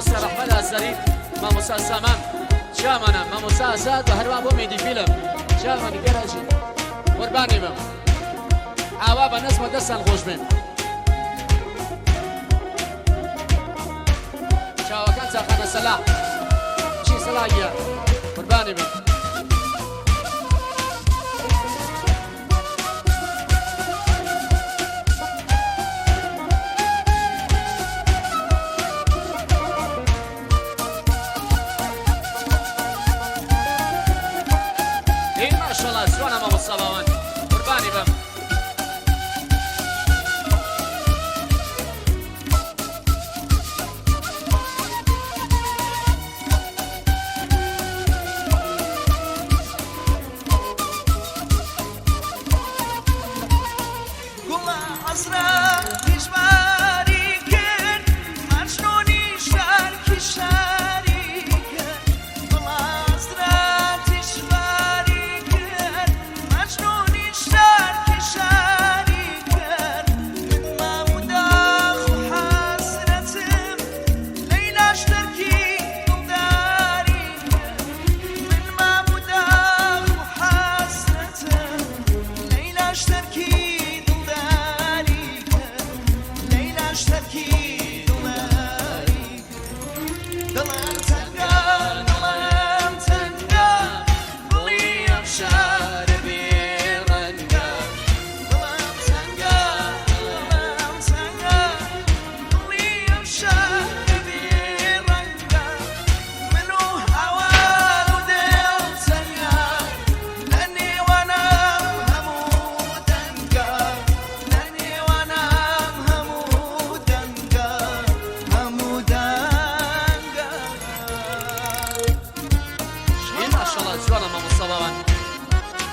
مامۆستا ڕەحمەت ئازەری مامۆستا سامان چامانە مامۆستا ئازاد و هەروە بۆ میدی فیلم چامانی گەراژی قوربانی بم ئاوا بە نەزمە دەستان خۆش بێن چاوەکان چاقانە سەلا چی سەلاگیە قوربانی بم ماشاءالله جوانە مامۆستا باوان قوربانی بم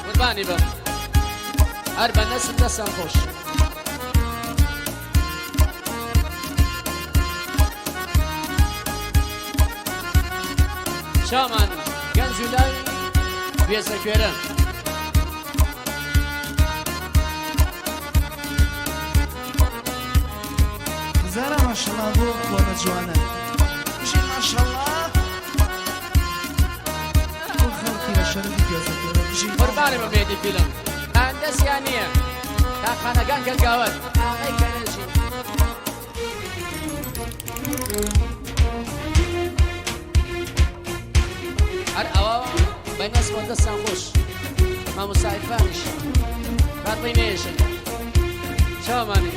قوربانی بم هەر بە نەسم دەستان خۆش چامان گەنج و لای بێزەکوێرن زارە ماشەڵڵا بۆ کۆنە جوانە بژین ماشەڵڵا بۆ خەڵکی لە شەرەفی بێزەکوێرە بژین قوربانی بم بێدی فیلم هەندەسیان نییە تاقانەکان گەرگاوەر ئەی گەرێژی هەر ئەوە بە نەسمە دەستان خۆش مامۆستا عیرفانیش کاربەی نێژن چاومانی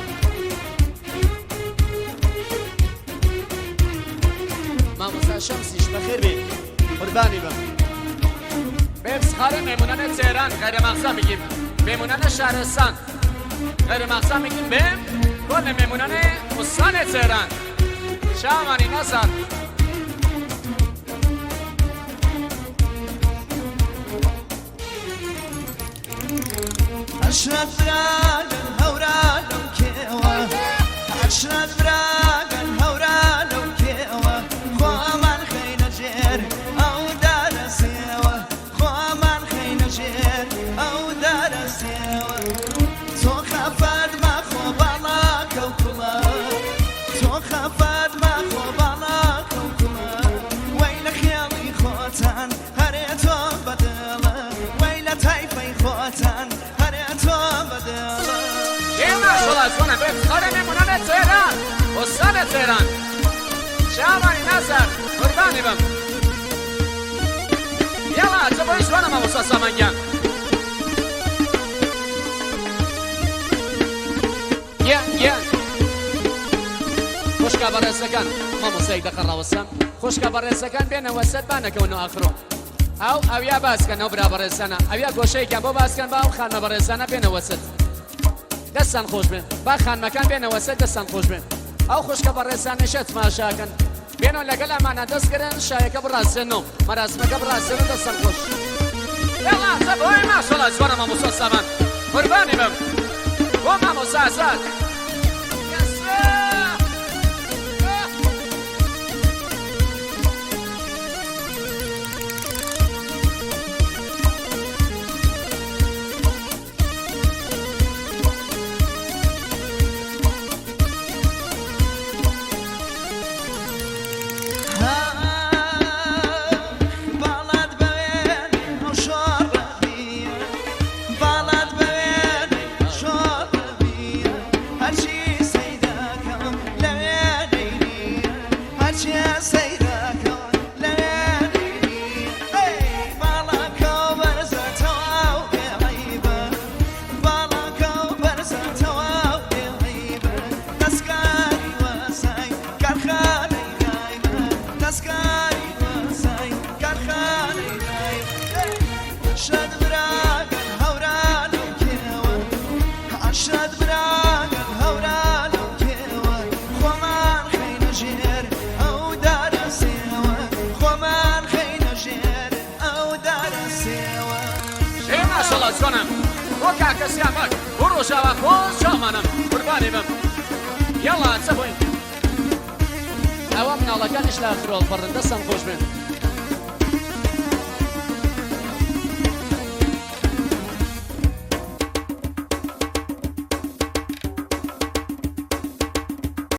مامۆستا شەمسیش بەخێر بێ قوربانی بم بێبسخارە مێمونانە جێران غەیرەمەغزا میگیم مێمونانە شارستان غەیرەمەغزا میگیم بێم بۆ لە مێمونانە ئوستانە جێران چاومانی نەزان عشرة براقن هورانو كيوا عشرة براقن هورانو كيوا خوامان خينا جير أو دار سيوا خوامان خينا جير أو دار سيوا تو خفاد ما خوبالا كوكما تو خفاد ما خوبالا كوكما ويل خيالي خوتان هريتو بدلا ويل تايفي خوتان ماشاءالله جوانە بێبسخارە مێمونانە جێران ئوستانە جێران چاوانی نەزان قوربانی بم یاڵا ئەجە بۆی جوانە مامۆستا سامانگیان گیان خوشکە بەڕێزەکان مامۆستایەک دەقەڕاوەسەم خوشکە بەڕێزەکان بێنەوە سەد بانەکەونەوە ئاخرۆ ئەویا باسکەن ئەو برا بەڕێزانە ئەویا گۆشەیەکیان بۆ باسکەن با ئەو خانمە بەڕێزانە بێنەوە سەد دەستان خۆش بێن با خانمەکان بێنەوە سەد دەستان خۆش بێن ئەو خوشکە بەڕێزانەشە تماشاکەن بێنەوە لەگەڵ ئەمانە دەستگرن شایەکە بڕاستێنەوە مەراسمەکە بڕاستێنەوە دەستان خۆش یاڵا ئەجە بۆی ماشاءالله جوانە مامۆستا سامان قوربانی بم بۆ مامۆستا ئازاد کنم بۆ کاکەسیان بەک بۆ ڕۆژاوا خۆش چامانم قوربانی بم یاڵا چە بووین ئەوە مناڵەکانیش لە فرۆڵ بڕن دەستان خۆش بن